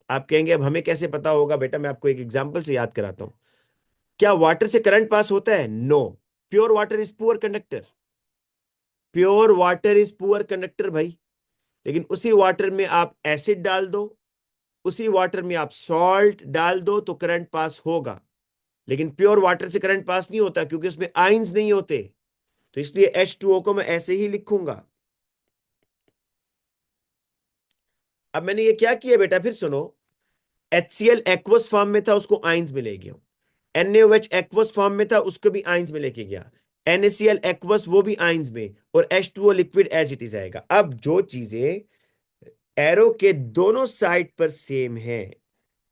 आप कहेंगे अब हमें कैसे पता होगा? बेटा मैं आपको एक एग्जांपल से याद कराता हूं। क्या वाटर से करंट पास होता है? No. Pure water is poor conductor. Pure water is poor conductor भाई। लेकिन उसी वाटर में आप एसिड डाल दो, उसी वाटर में आप सॉल्ट डाल दो तो करंट पास होगा, लेकिन प्योर वाटर से करंट पास नहीं होता क्योंकि उसमें आयंस नहीं होते। तो इसलिए H2O को मैं ऐसे ही लिखूंगा। अब मैंने ये क्या किया बेटा, फिर सुनो। HCl एक्वस फॉर्म में था, उसको आयंस में ले गया। NaOH एक्वस फॉर्म में था, उसको भी आयंस में लेके गया। NaCl एक्वस, वो भी आयंस में, और H2O liquid as it is आएगा। अब जो चीजें एरो के दोनों साइड पर सेम है,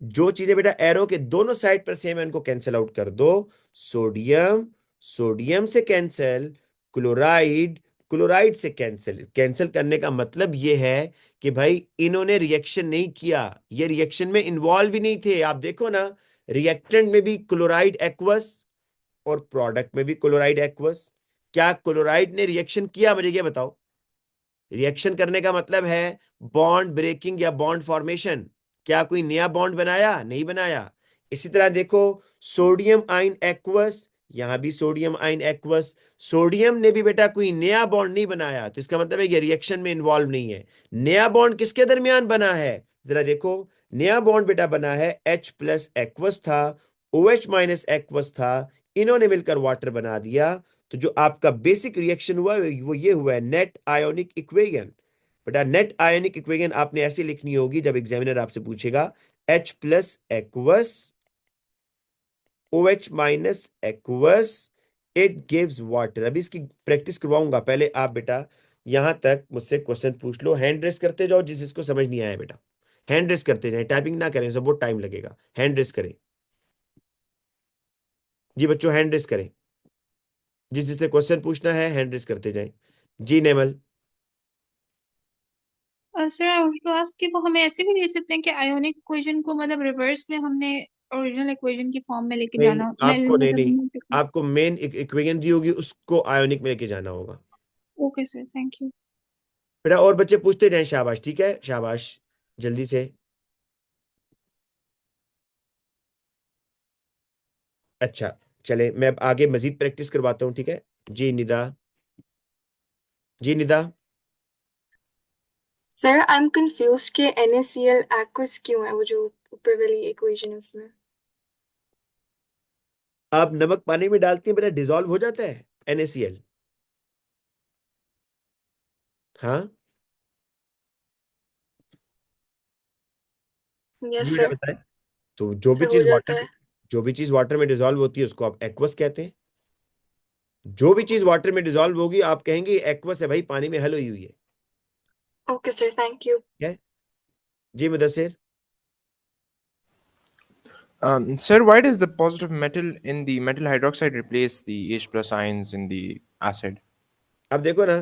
जो चीजें बेटा एरो के दोनों साइड पर सेम है, उनको कैंसिल आउट कर दो। सोडियम सोडियम से कैंसिल, क्लोराइड क्लोराइड से कैंसिल। कैंसिल करने का मतलब ये है कि भाई इन्होंने रिएक्शन नहीं किया, ये रिएक्शन में इन्वॉल्व ही नहीं थे। आप देखो ना, रिएक्टेंट में भी क्लोराइड एक्वस और प्रोडक्ट में भी क्लोराइड एक्वस। क्या क्लोराइड ने रिएक्शन किया, मुझे ये बताओ। रिएक्शन करने का मतलब है बॉन्ड ब्रेकिंग या बॉन्ड फॉर्मेशन। क्या कोई नया बॉन्ड बनाया? नहीं बनाया। इसी तरह देखो, सोडियम आयन एक्वस, यहां भी सोडियम आयन एक्वस। सोडियम ने भी बेटा कोई नया बॉन्ड नहीं बनाया, तो इसका मतलब है ये रिएक्शन में इन्वॉल्व नहीं है। नया बॉन्ड किसके दरमियान बना है, जरा देखो। नया बॉन्ड बेटा बना है H+ एक्वस था, OH- एक्वस था, इन्होंने मिलकर वाटर बना दिया। तो जो आपका बेसिक रिएक्शन हुआ वो ये हुआ है, नेट आयोनिक इक्वेशन। बेटा नेट आयोनिक इक्वेशन आपने ऐसे लिखनी होगी जब एग्जामिनर आपसे पूछेगा, H+ aqueous, OH- aqueous, it gives water. अभी इसकी प्रैक्टिस करवाऊंगा, पहले आप बेटा यहां तक मुझसे क्वेश्चन पूछ लो। हैंड रेस करते जाओ जिस जिसको समझ नहीं आया बेटा, हैंड रेस करते जाए, टाइपिंग ना करें, सब बहुत टाइम लगेगा। हैंड रेस करें जी बच्चों, हैंड रेस करें। जिस जिससे क्वेश्चन पूछना है हैंड रेस करते जाएं। जी Nemal. Sir I want to ask कि वो हमें ऐसे भी दे सकते हैं कि आयोनिक इक्वेशन को मतलब रिवर्स में हमने ओरिजिनल इक्वेशन की फॉर्म में लेके नहीं जाना आपको, नहीं नहीं, मतलब। आपको मेन इक्वेशन दी होगी उसको आयोनिक में लेके जाना होगा। Okay sir, thank you. बेटा और बच्चे पूछते जाएं, शाबाश, ठीक है, शाबाश, जल्दी से। अच्छा, चले मैं अब आगे मजीद प्रैक्टिस करवाता हूँ, ठीक है। जी निदा। जी Nida. Sir I am confuse कि NaCl एक्वस क्यों है, वो जो ऊपर वाली इक्वेशन है उसमें। आप नमक पानी में डालती हैं बेटा, डिजोल्व हो जाता है NaCl। हाँ, यस जी बेटा सर। बताएं। तो जो भी सर हो चीज वाटर जाता में, है। जो भी चीज वाटर में डिजोल्व होती है उसको आप एक्वस कहते हैं। जो भी चीज वाटर में डिजोल्व होगी आप कहेंगे एक्वस है भाई, पानी में हल हुई हुई है। Okay sir, thank you. ठीक है। जी Mudassir. Sir, why does the positive metal in the metal hydroxide replace the H plus ions in the acid? अब देखो ना,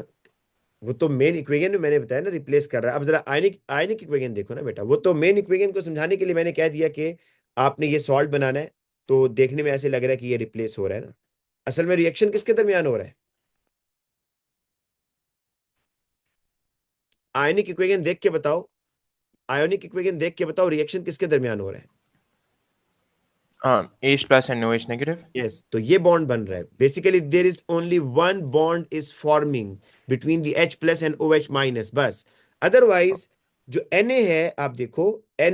वो तो मेन इक्वेशन में मैंने बताया ना रिप्लेस कर रहा है। अब जरा आयनिक आयनिक इक्वेशन देखो ना बेटा, वो तो मेन इक्वेशन को समझाने के लिए मैंने कह दिया कि आपने ये सॉल्ट बनाना है, तो देखने में ऐसे लग रहा है कि ये रिप्लेस हो रहा है ना। असल में रिएक्शन किसके दरमियान हो रहा है? आयनिक इक्वेशन देख के बताओ, आयोनिक इक्वेशन देख के बताओ, रिएक्शन किसके दरमियान हो रहा है? H plus and OH negative? Yes, तो ये बॉन्ड बन रहा है। Basically there is only one bond is forming between the H+ and OH-, बस। अदरवाइज जो Na है, आप देखो, Na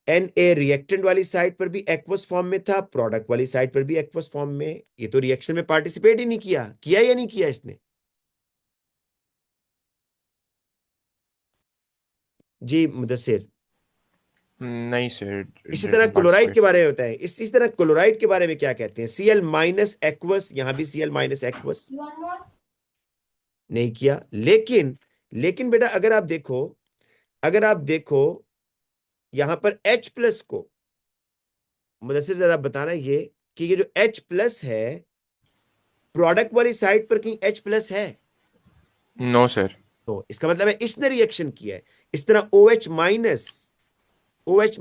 Na रिएक्टेंट वाली साइड पर भी एक्वस फॉर्म में था, प्रोडक्ट वाली साइड पर भी एक्वस फॉर्म में। ये तो रिएक्शन में पार्टिसिपेट ही नहीं किया, किया या नहीं किया इसने? जी मुदस्सिर। नहीं sir, it इसी तरह didn't क्लोराइड participate. के बारे में बताएं, इस तरह क्लोराइड के बारे में क्या कहते हैं? Cl- एक्वस, यहां भी Cl- एक्वस नहीं किया। लेकिन लेकिन बेटा अगर आप देखो, अगर आप देखो यहां पर H+ को, मुदस्सिर जरा बताना ये कि ये जो H+ है, प्रोडक्ट वाली साइड पर कहीं H+ है? No sir. तो इसका मतलब है इसने रिएक्शन किया है। इस तरह OH-, OH-,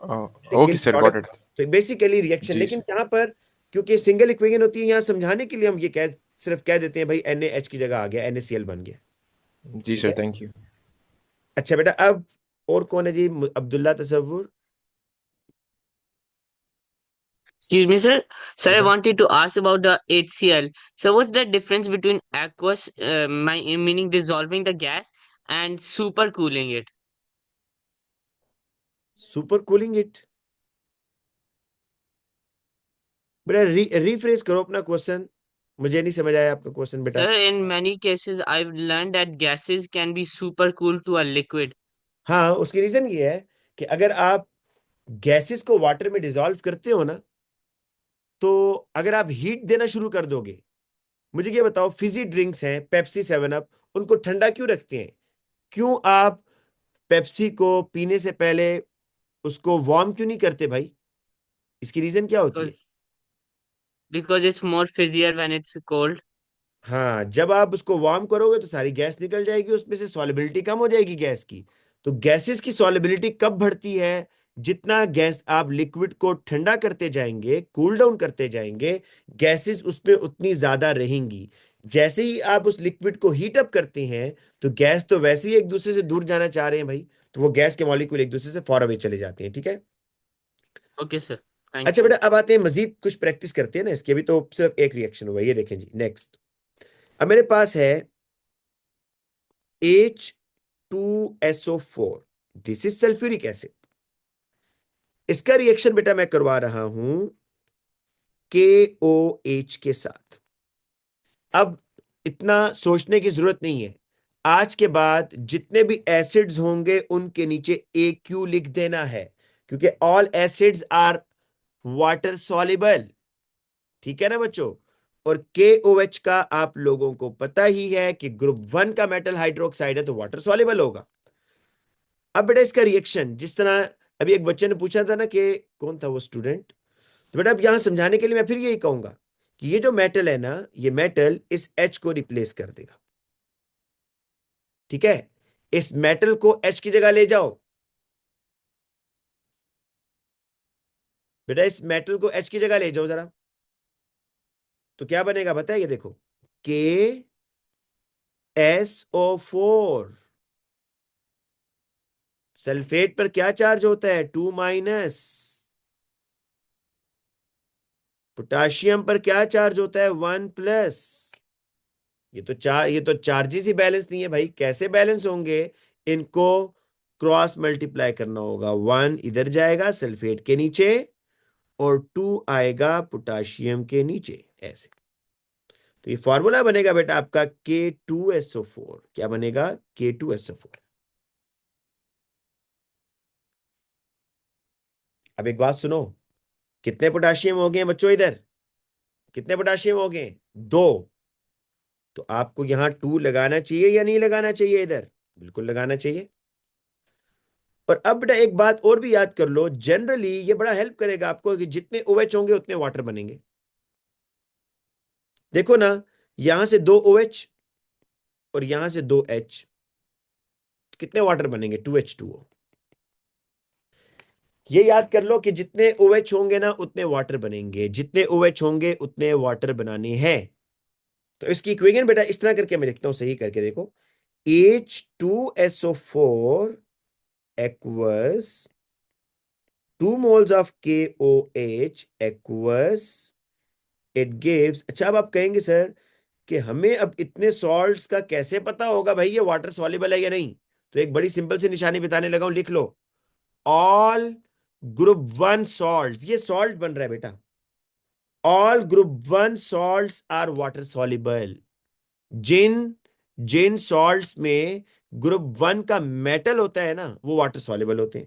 Okay लेकिन sir, got प्रोडक्ट, it. तो बेसिकली रिएक्शन। जी लेकिन sir. यहाँ पर क्योंकि सिंगल इक्वेशन होती है, यहाँ समझाने के लिए हम ये कह, सिर्फ कह देते हैं भाई NaH की जगह आ गया, NaCl बन गया। जी ठीक sir, है। thank you. अच्छा बेटा, अब और कौन है जी? अब्दुल्ला तसव्वुर। Excuse me, sir. Sir, I बेटा wanted to ask about the HCl. So, what's the difference between aqueous, meaning dissolving the gas, and supercooling it? Super cooling it. बेटा रीफ्रेश करो अपना क्वेश्चन, मुझे नहीं समझ आया आपका क्वेश्चन बेटा। Sir, in many cases, I've learned that gases can be super cool to a liquid. हाँ, उसकी रीजन ये है कि अगर आप गैसेस को वाटर में डिसॉल्व करते हो ना, तो अगर आप हीट देना शुरू कर दोगे, मुझे ये बताओ, फिजी ड्रिंक्स हैं, पेप्सी, सेवन अप, उनको ठंडा क्यों रखते हैं? क्यों आप पेप्सी को पीने से पहले उसको वार्म क्यों नहीं करते भाई? इसकी रीजन क्या होती है? Because, because it's more fizzier when it's cold. हाँ, जब आप उसको वार्म करोगे तो सारी गैस निकल जाएगी, उसमें से सॉलिबिलिटी कम हो जाएगी गैस की। तो गैसेस की सॉलिबिलिटी कब बढ़ती है? जितना गैस आप लिक्विड को ठंडा करते जाएंगे, कूल डाउन करते जाएंगे, गैसेस उसमें उतनी ज्यादा रहेंगी। जैसे ही आप उस लिक्विड को हीट अप करते हैं, तो गैस तो वैसे ही एक दूसरे से दूर जाना चाह रहे हैं भाई, तो वो गैस के मॉलिक्यूल एक दूसरे से फॉर अवे चले जाते हैं, ठीक है। Okay, sir. Thank अच्छा you. बेटा, अब आते हैं, मजीद कुछ प्रैक्टिस करते हैं ना इसकी। अभी तो सिर्फ एक रिएक्शन हुआ, ये देखें जी। नेक्स्ट, अब मेरे पास है H2SO4, this is sulphuric acid. इसका रिएक्शन बेटा मैं करवा रहा हूं KOH के साथ। अब इतना सोचने की जरूरत नहीं है, आज के बाद जितने भी एसिड्स होंगे उनके नीचे AQ लिख देना है, क्योंकि all acids are water soluble, ठीक है ना बच्चों। और KOH का आप लोगों को पता ही है कि ग्रुप 1 का मेटल हाइड्रोक्साइड है, तो वाटर सॉल्युबल होगा। अब बेटा इसका रिएक्शन, जिस तरह अभी एक बच्चे ने पूछा था ना कि कौन था वो स्टूडेंट, तो बेटा अब यहां समझाने के लिए मैं फिर यही कहूंगा कि ये जो मेटल है ना, ये मेटल इस H को रिप्लेस कर देगा, ठीक है। इस मेटल को H की जगह ले जाओ बेटा, इस मेटल को H की जगह ले जाओ जरा, तो क्या बनेगा बताइए, देखो, KSO4। सल्फेट पर क्या चार्ज होता है? 2-। पोटाशियम पर क्या चार्ज होता है? 1+। ये तो चार्जेस ही बैलेंस नहीं है भाई, कैसे बैलेंस होंगे? इनको क्रॉस मल्टीप्लाई करना होगा, 1 इधर जाएगा सल्फेट के नीचे, और 2 आएगा पोटाशियम के नीचे, ऐसे। तो ये फॉर्मूला बनेगा बेटा आपका K2SO4। क्या बनेगा? K2SO4। अब एक बात सुनो, कितने पोटाशियम हो गए बच्चों इधर? कितने पोटाशियम हो गए? 2। तो आपको यहां 2 लगाना चाहिए या नहीं लगाना चाहिए इधर? बिल्कुल लगाना चाहिए। और अब बेटा एक बात और भी याद कर लो, जनरली ये बड़ा हेल्प करेगा आपको कि जितने OH होंगे उतने वाटर बनेंगे। देखो ना, यहां से 2 OH और यहां से 2 H, कितने वाटर बनेंगे? 2H2O। ये याद कर लो कि जितने OH होंगे ना उतने वाटर बनेंगे, जितने OH होंगे उतने वाटर बनाने हैं। तो इसकी इक्वेशन बेटा इस तरह करके मैं लिखता हूं, सही करके देखो, H2SO4 equals 2 moles of KOH equals it gives। अच्छा, अब आप कहेंगे सर कि हमें अब इतने सॉल्ट्स का कैसे पता होगा भाई ये वाटर सॉल्युबल है या नहीं? तो एक बड़ी सिंपल सी निशानी बताने लगा हूं, लिख लो, ऑल ग्रुप 1 सॉल्ट। ये सॉल्ट बन रहा है बेटा, all group 1 salts are water soluble. जिन जिन सॉल्ट्स में ग्रुप 1 का मेटल होता है ना, वो वाटर सॉल्युबल होते हैं।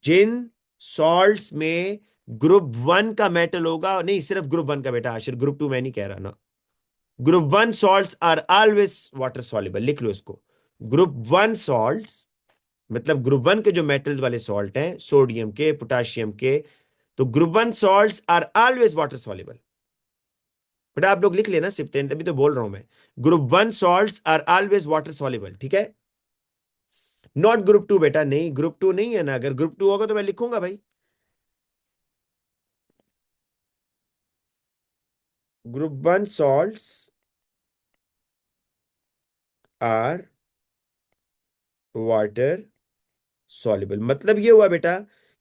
जिन सॉल्ट्स में ग्रुप 1 का मेटल होगा, नहीं सिर्फ ग्रुप 1 का बेटा, आशिर ग्रुप 2 मैं नहीं कह रहा ना, group 1 salts are always water soluble, लिख लो इसको। ग्रुप 1 सॉल्ट्स मतलब ग्रुप 1 के जो मेटल वाले सॉल्ट हैं, सोडियम के, पोटाशियम के, तो group 1 salts are always water soluble. बेटा आप लोग लिख लेना सिर्फ, तभी तो बोल रहा हूं मैं, group 1 salts are always water soluble, ठीक है। नॉट ग्रुप 2 बेटा, नहीं ग्रुप 2 नहीं है ना, अगर ग्रुप 2 होगा तो मैं लिखूंगा भाई, group 1 salts are water soluble. मतलब ये हुआ बेटा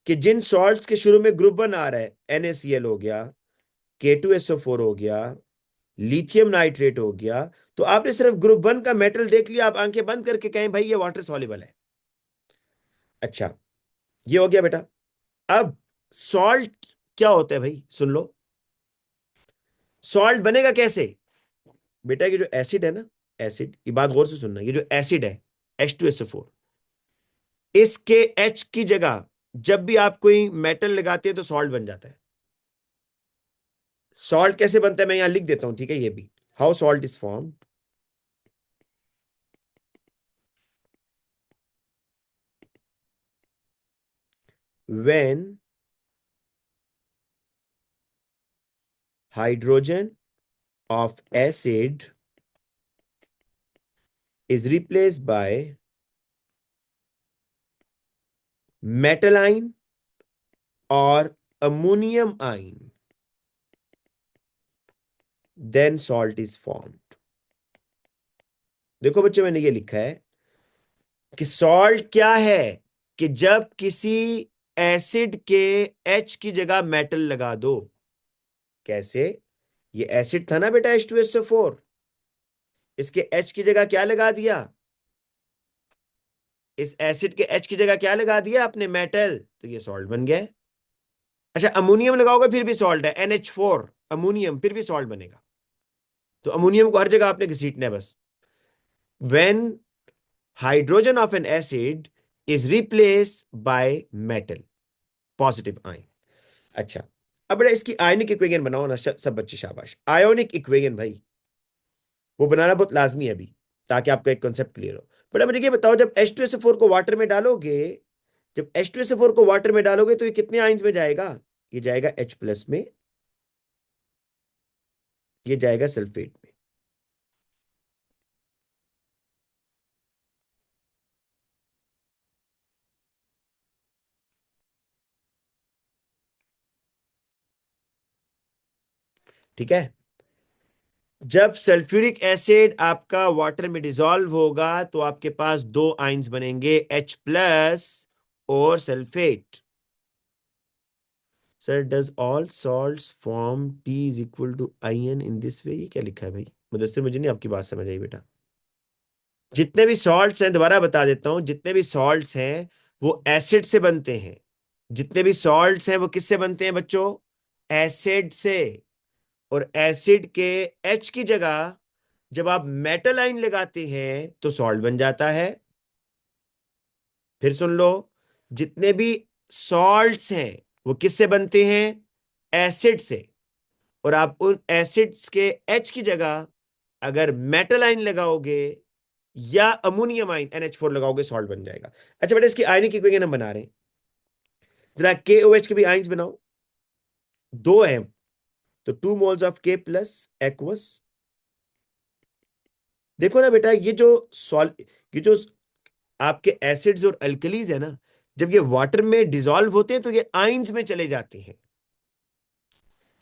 कि जिन सॉल्ट्स के शुरू में ग्रुप 1 आ रहा है, NaCl हो गया, K2SO4 हो गया, लिथियम नाइट्रेट हो गया, तो आपने सिर्फ ग्रुप 1 का मेटल देख लिया, आप आंखें बंद करके कहें भाई ये वाटर सॉल्युबल है। अच्छा, ये हो गया बेटा। अब सॉल्ट क्या होता है भाई, सुन लो। सॉल्ट बनेगा कैसे बेटा? ये जो एसिड है ना, एसिड की बात गौर से सुनना, ये जो एसिड है H2SO4, इसके H की जगह जब भी आप कोई मेटल लगाते हैं तो सॉल्ट बन जाता है। सॉल्ट कैसे बनता है मैं यहां लिख देता हूं, ठीक है? ये भी how salt is form. When hydrogen of acid is replaced by metal ion or ammonium ion, then salt is formed. देखो बच्चों, मैंने ये लिखा है कि सॉल्ट क्या है कि जब किसी एसिड के H की जगह मेटल लगा दो। कैसे? ये एसिड था ना बेटा H2SO4, इसके H की जगह क्या लगा दिया? इस एसिड के H की जगह क्या लगा दिया आपने? मेटल, तो ये सॉल्ट बन गया है। अच्छा, अमोनियम लगाओगे फिर भी सॉल्ट है, NH4 अमोनियम, फिर भी सॉल्ट बनेगा। तो अमोनियम को हर जगह आपने घसीटना है बस। When hydrogen of N acid is replace by metal, positive ion. अच्छा, अब बेटा इसकी आयनिक इक्वेशन बनाओ ना सब बच्चे, शाबाश। आयोनिक इक्वेशन भाई वो बनाना बहुत लाजमी है अभी, ताकि आपका एक कॉन्सेप्ट क्लियर हो। बेटा मुझे ये बताओ, जब H2SO4 को वाटर में डालोगे, जब H2SO4 को वाटर में डालोगे तो ये कितने आयन्स में जाएगा? ये जाएगा H प्लस में, ये जाएगा सल्फेट में। ठीक है? जब सल्फ्यूरिक एसिड आपका वाटर में डिसॉल्व होगा तो आपके पास दो आयंस बनेंगे, H प्लस और sulphate. Sir does all salts form T is equal to IN in this way? ये क्या लिखा है भाई मुदस्सिर? मुझे नहीं आपकी बात समझ आई बेटा। जितने भी सॉल्ट्स हैं, दोबारा बता देता हूं, जितने भी सॉल्ट्स हैं वो एसिड से बनते हैं। जितने भी सॉल्ट्स हैं वो किससे बनते हैं बच्चों? एसिड से। और एसिड के H की जगह जब आप मेटल आयन लगाते हैं तो सॉल्ट बन जाता है। फिर सुन लो, जितने भी सॉल्ट्स हैं वो किससे बनते हैं? एसिड से। और आप उन एसिड्स के H की जगह अगर मेटल आयन लगाओगे या अमोनियम आयन NH4 लगाओगे, सॉल्ट बन जाएगा। अच्छा बेटा, इसकी आयनिक इक्वेशन हम बना रहे हैं, जरा KOH के भी आयन्स बनाओ। दो हैं तो 2 moles of K plus aqueous. देखो ना बेटा, ये जो आपके एसिड्स और अल्कलीज है ना, जब ये वाटर में डिसॉल्व होते हैं तो ये आयंस में चले जाते हैं।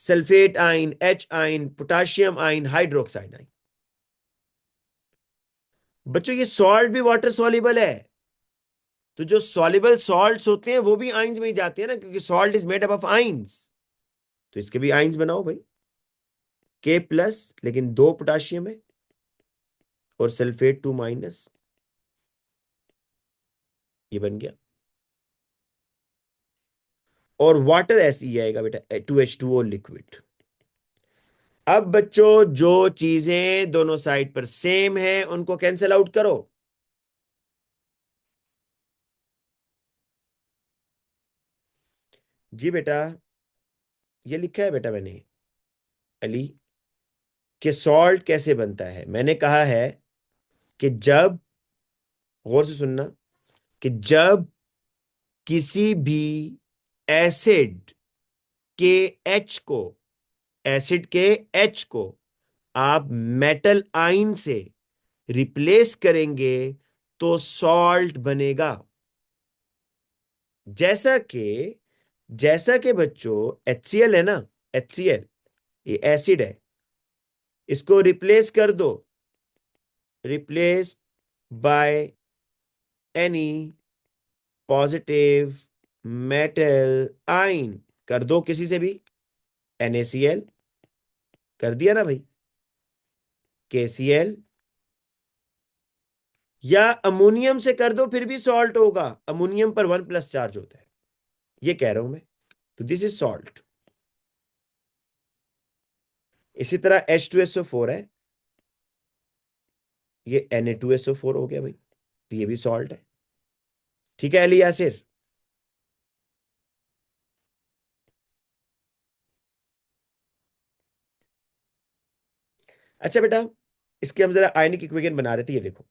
Sulphate ion, H ion, potassium ion, hydroxide ion. बच्चों ये सॉल्ट भी वाटर सॉल्युबल है, तो जो सॉल्युबल सॉल्ट्स होते हैं वो भी आयंस में ही जाते हैं ना, क्योंकि salt is made up of ions. तो इसके भी आयंस बनाओ भाई, K प्लस लेकिन दो पोटाशियम है और सल्फेट 2 माइनस, ये बन गया। और वाटर ऐसे ही आएगा बेटा, 2H2O लिक्विड। अब बच्चों जो चीजें दोनों साइड पर सेम है उनको कैंसिल आउट करो। जी बेटा, ये लिखा है बेटा मैंने अली, कि सॉल्ट कैसे बनता है। मैंने कहा है कि जब, गौर से सुनना, कि जब किसी भी एसिड के एच को एसिड के एच को आप मेटल आयन से रिप्लेस करेंगे तो सॉल्ट बनेगा। जैसा कि बच्चों HCl है ना, HCl ये एसिड है, इसको रिप्लेस कर दो, replace by any positive metal ion कर दो, किसी से भी, NaCl कर दिया ना भाई, KCl, या अमोनियम से कर दो फिर भी सॉल्ट होगा, अमोनियम पर 1+ चार्ज होता है, ये कह रहा हूं मैं। तो दिस इज सॉल्ट। इसी तरह H2SO4 है, ये Na2SO4 हो गया भाई, तो ये भी सॉल्ट है। ठीक है अली यासिर? अच्छा बेटा, इसके हम जरा आयनिक इक्वेशन बना रहे थे, ये देखो।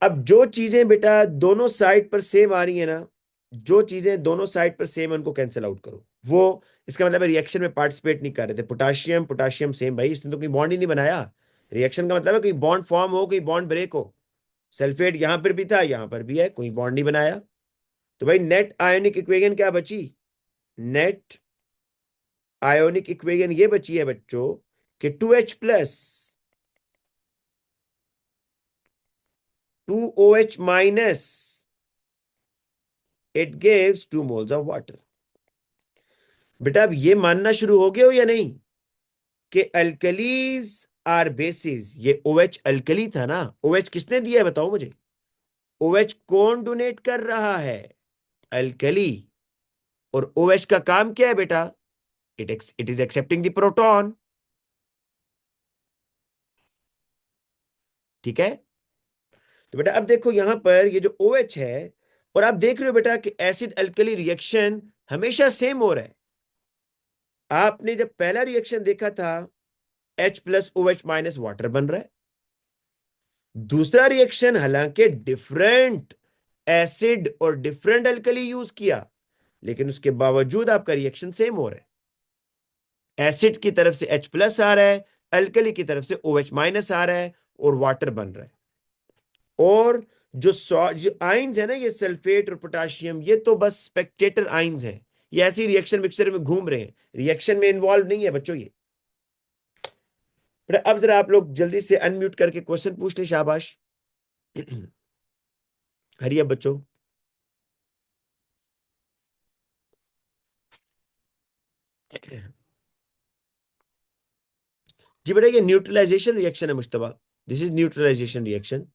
अब जो चीजें बेटा दोनों साइड पर सेम आ रही है ना, जो चीजें दोनों साइड पर सेम है उनको कैंसिल आउट करो। वो इसका मतलब रिएक्शन में पार्टिसिपेट नहीं कर रहे थे। पोटाशियम पोटाशियम सेम भाई, इसने तो कोई बॉन्ड ही नहीं बनाया। रिएक्शन का मतलब है कोई बॉन्ड फॉर्म हो, कोई बॉन्ड ब्रेक हो। सल्फेट यहां पर भी था, यहां पर भी है, कोई बॉन्ड नहीं बनाया। तो भाई नेट आयोनिक इक्वेशन क्या बची? नेट आयोनिक इक्वेशन ये बची है बच्चों कि 2H+ 2OH-, it gives 2 moles of water. बेटा अब ये मानना शुरू हो गए हो या नहीं कि अल्कलीज आर बेसिस? ये OH अल्कली था ना, OH किसने दिया है बताओ मुझे? OH कौन डोनेट कर रहा है? अल्कली। और OH का काम क्या है बेटा? It is accepting the proton. ठीक है? तो बेटा अब देखो यहां पर ये जो OH है, और आप देख रहे हो बेटा कि एसिड अल्कली रिएक्शन हमेशा सेम हो रहा है। आपने जब पहला रिएक्शन देखा था, H+OH- वाटर बन रहा है। दूसरा रिएक्शन हालांकि डिफरेंट एसिड और डिफरेंट अल्कली यूज किया, लेकिन उसके बावजूद आपका रिएक्शन सेम हो रहा है। एसिड की तरफ से H+ आ रहा है, अल्कली की तरफ से OH- आ रहा है, और वाटर बन रहा है। और जो आइंस है ना, ये सल्फेट और पोटाशियम, ये तो बस स्पेक्टेटर आइंस हैं। ये ऐसी रिएक्शन मिक्सचर में घूम रहे हैं, रिएक्शन में इन्वॉल्व नहीं है बच्चों ये। अब जरा आप लोग जल्दी से अनम्यूट करके क्वेश्चन पूछ ले, शाबाश। हरिया बच्चों। जी बेटा, ये न्यूट्रलाइजेशन रिएक्शन है Mujtaba, this is neutralisation reaction.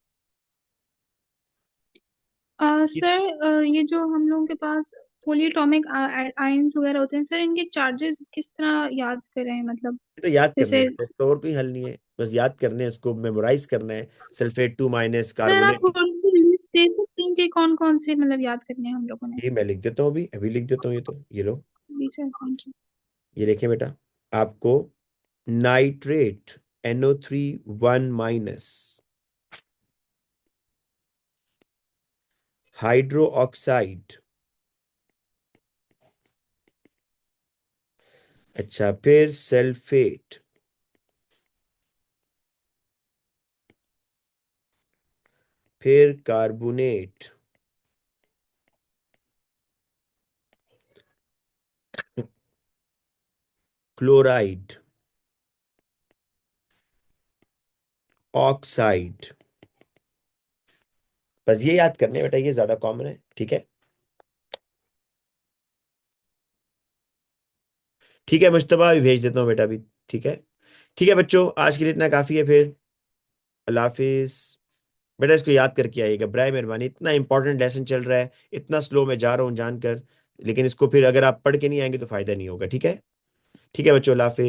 Sir ये जो हम लोगों के पास पोलीएटॉमिक आयंस वगैरह होते हैं सर, इनके चार्जेस किस तरह याद करें, मतलब तो याद करने हैं जैसे। बेटा, इसका और कोई हल नहीं है, बस याद करने हैं, इसको मेमोराइज करना है। सल्फेट 2- सर आप कार्बोनेट। थोड़ी सी लिस्ट दे सकते हैं कि कौन कौन से मतलब याद करने हैं हम लोगों ने? ये मैं लिख देता हूँ, अभी अभी लिख देता हूँ, ये तो ये लो। जी सर, थैंक यू। ये देखें बेटा, आपको नाइट्रेट NO3 1-, हाइड्रो ऑक्साइड, अच्छा फिर सल्फेट, फिर कार्बोनेट, क्लोराइड, ऑक्साइड। बस ये याद करने हैं बेटा, ये ज्यादा कॉमन है। ठीक है? ठीक है मुश्तबा, अभी भेज देता हूँ बेटा अभी। ठीक है? ठीक है बच्चों, आज के लिए इतना काफी है फिर। अल्लाह हाफिज। बेटा इसको याद करके आइएगा बराए मेहरबानी, इतना इंपॉर्टेंट लेसन चल रहा है, इतना स्लो मैं जा रहा हूँ जानकर, लेकिन इसको फिर अगर आप पढ़ के नहीं आएंगे तो फायदा नहीं होगा। ठीक है? ठीक है बच्चों, अल्लाह हाफिज।